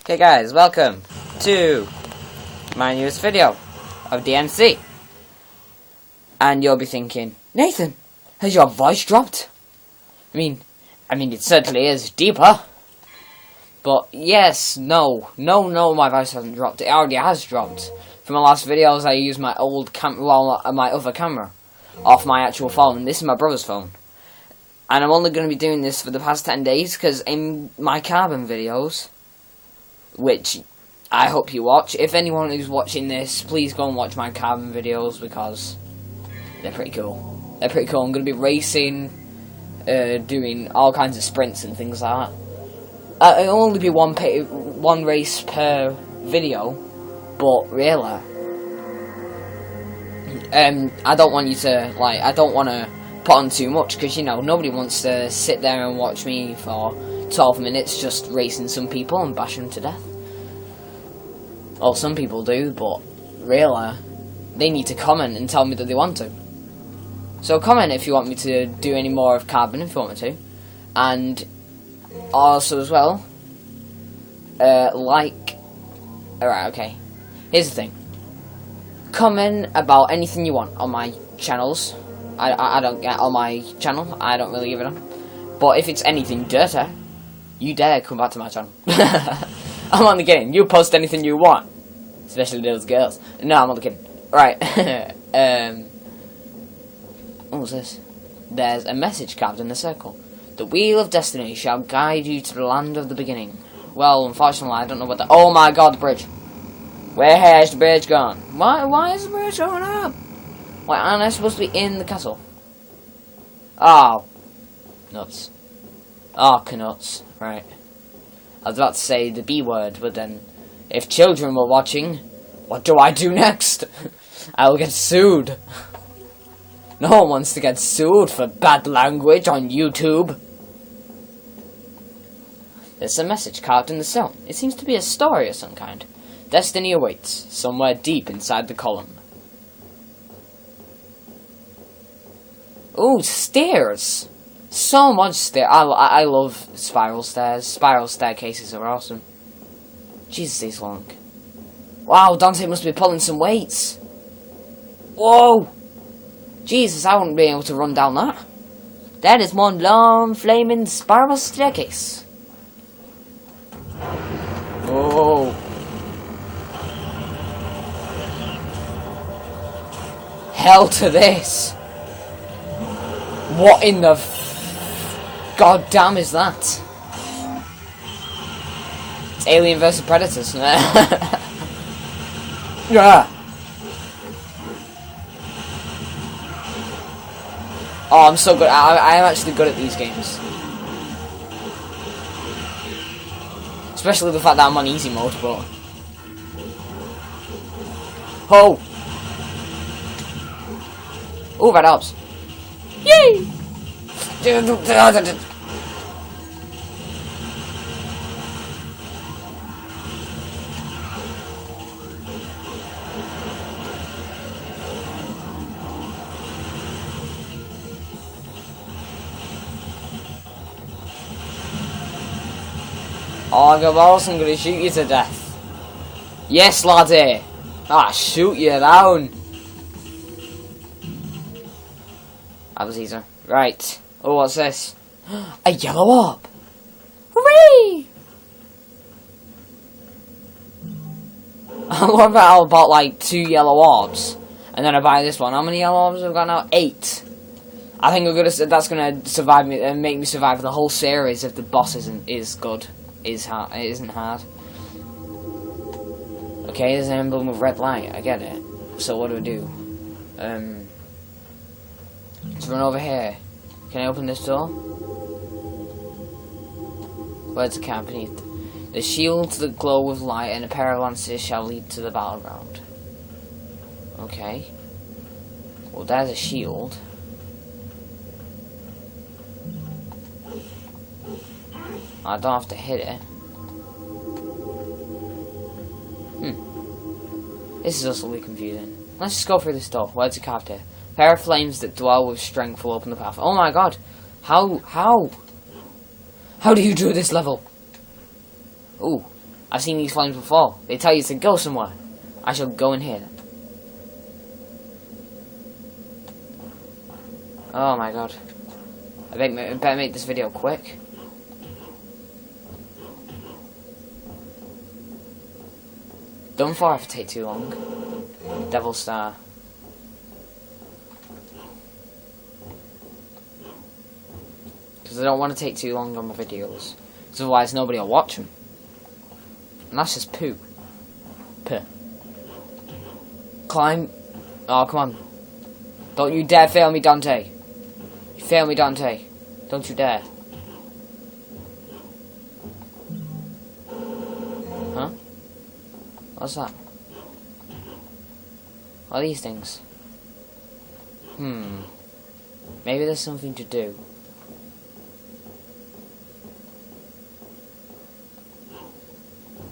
Okay guys, welcome to my newest video of DNC. And you'll be thinking, Nathan, has your voice dropped? I mean it certainly is deeper. But yes, no, my voice hasn't dropped. It already has dropped. From my last videos I used my old my other camera off my actual phone. This is my brother's phone. And I'm only going to be doing this for the past 10 days because in my carbon videos, which I hope you watch. If anyone who's watching this, please go and watch my carbon videos because they're pretty cool. They're pretty cool. I'm going to be racing, doing all kinds of sprints and things like that. It'll only be one race per video, but really, I don't want you to, I don't want to put on too much because, you know, nobody wants to sit there and watch me for 12 minutes just racing some people and bashing them to death. Well, some people do, but really, they need to comment and tell me that they want to. So comment if you want me to do any more of carbon, if you want me to. And also as well, alright, okay. Here's the thing. Comment about anything you want on my channels. I don't get on my channel. I don't really give it a. But if it's anything dirty, you dare come back to my channel. I'm only kidding. You post anything you want, especially those girls. No, I'm only kidding. Right. What was this? There's a message carved in the circle. The wheel of destiny shall guide you to the land of the beginning. Well, unfortunately, I don't know what the. Oh my God, the bridge. Where has the bridge gone? Why is the bridge going up? Why aren't I supposed to be in the castle? Oh, nuts. Oh, knuts. Right. I was about to say the B word, but then, if children were watching, what do I do next? I'll get sued. No one wants to get sued for bad language on YouTube. There's a message carved in the stone. It seems to be a story of some kind. Destiny awaits, somewhere deep inside the column. Ooh, stairs! So much stair. I love spiral stairs. Spiral staircases are awesome. Jesus, these long. Wow, Dante must be pulling some weights. Whoa! Jesus, I wouldn't be able to run down that. That is one long, flaming spiral staircase. Oh. Hell to this. What in the God damn is that? It's Alien vs Predators. Yeah. Oh, I'm so good. I am actually good at these games. Especially the fact that I'm on easy mode, but. Oh! Oh, that helps. Yay! Oh, Gaballs, I'm gonna shoot you to death. Yes, laddie! Ah, shoot you down! That was easier. Right. Oh, what's this? A yellow orb! Hooray! I love how I bought like 2 yellow orbs, and then I buy this one. How many yellow orbs have I got now? 8. I think that's gonna survive me and make me survive the whole series if the boss isn't hard. Okay, there's an emblem of red light. I get it. So what do? Let's run over here. Can I open this door? Words accompanied. The shields that glow with light and a pair of lances shall lead to the battleground. Okay. Well, there's a shield. I don't have to hit it. This is utterly confusing. Let's just go through this door. Words are carved here. Pair of flames that dwell with strength will open the path. Oh my God! How do you do this level? Ooh, I've seen these flames before. They tell you to go somewhere. I shall go in here then. Oh my god. I better make this video quick. Don't fall if it take too long. Devil Star. Because I don't want to take too long on my videos. Because otherwise nobody will watch them. And that's just poo. Puh. Climb. Oh, come on. Don't you dare fail me, Dante. You fail me, Dante. Don't you dare. Huh? What's that? What are these things? Maybe there's something to do.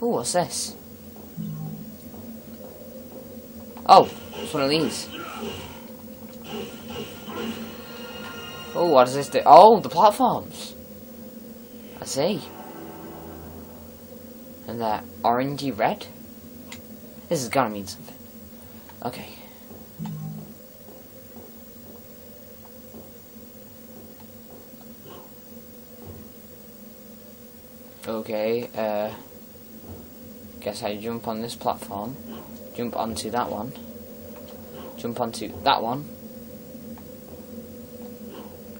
Ooh, what's this? Oh, it's one of these. Oh, what does this do? Oh, the platforms. I see. And they're orangey red. This has gotta mean something. Okay. Okay, guess I jump on this platform, jump onto that one, jump onto that one,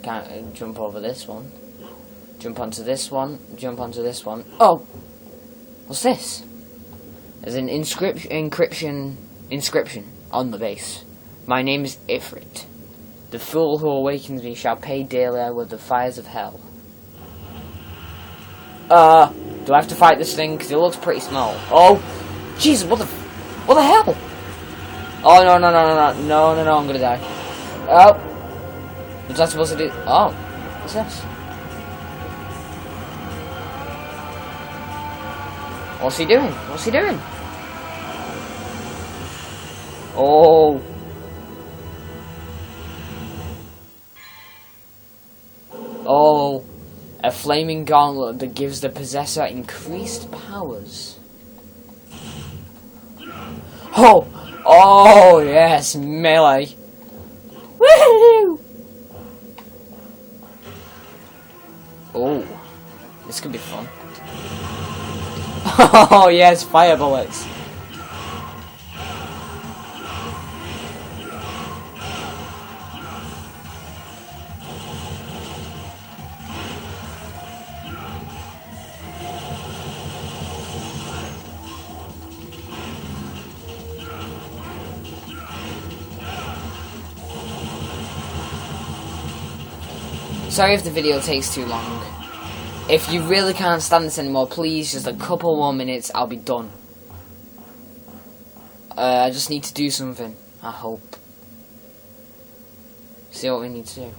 can't jump over this one, jump onto this one, jump onto this one. Oh! What's this? There's an inscription on the base. My name is Ifrit. The fool who awakens me shall pay dearly with the fires of hell. Do I have to fight this thing? Because it looks pretty small. Oh! Jesus, what the hell? Oh, no, I'm gonna die. Oh! What's that supposed to do? Oh! What's this? What's he doing? What's he doing? Oh! Oh! A flaming gauntlet that gives the possessor increased powers. Oh! Oh, yes, melee. Woohoo! Oh, this could be fun. Oh, yes, fire bullets. Sorry if the video takes too long. If you really can't stand this anymore, please, just a couple more minutes, I'll be done. I just need to do something, I hope. See what we need to do.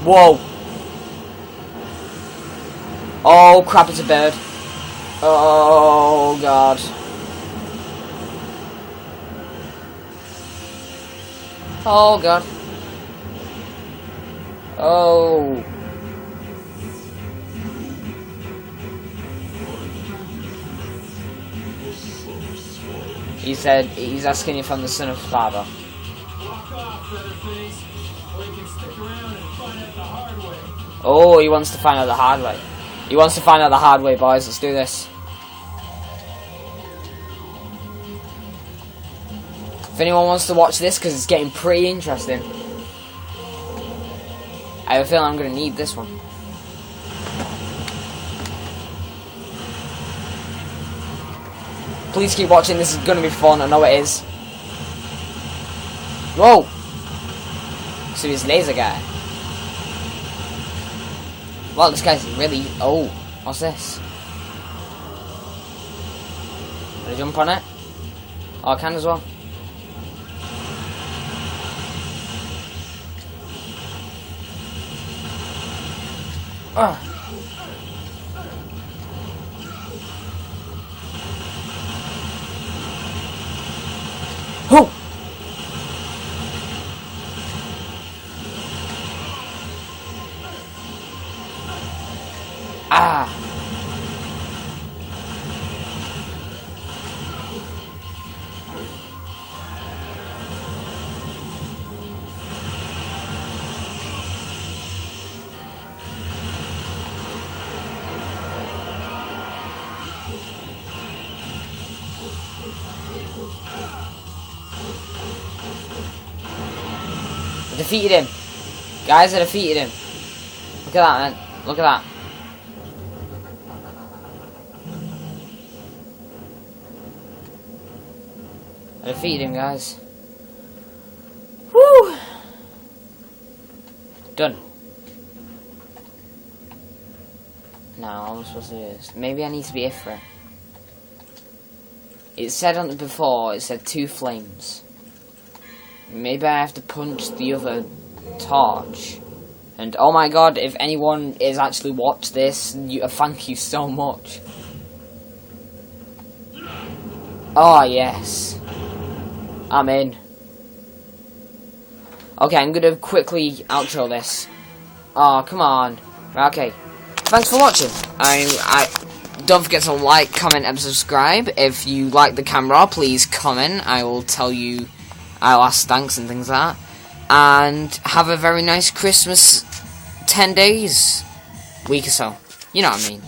Whoa! Oh crap, it's a bird. Oh god. Oh god. Oh. He said he's asking if I'm the son of father. Oh, he wants to find out the hard way. He wants to find out the hard way, boys. Let's do this. If anyone wants to watch this, because it's getting pretty interesting. I have a feeling I'm going to need this one. Please keep watching, this is going to be fun, I know it is. Whoa! So he's laser guy. Wow, this guy's really... Oh, what's this? Can I jump on it? Oh, I can as well. Oh. Ah! I defeated him. Guys, I defeated him. Look at that, man. Look at that. I defeated him, guys. Woo! Done. Now, what am I supposed to do this? Maybe I need to be Ifra. It said on the before, it said 2 flames. Maybe I have to punch the other torch. And oh my god, if anyone is actually watched this, thank you so much. Oh yes. I'm in. Okay, I'm gonna quickly outro this. Oh, come on. Okay. Thanks for watching. I don't forget to like, comment, and subscribe. If you like the camera, please comment. I will tell you, I'll ask thanks and things like that. And have a very nice Christmas 10 days, week or so. You know what I mean.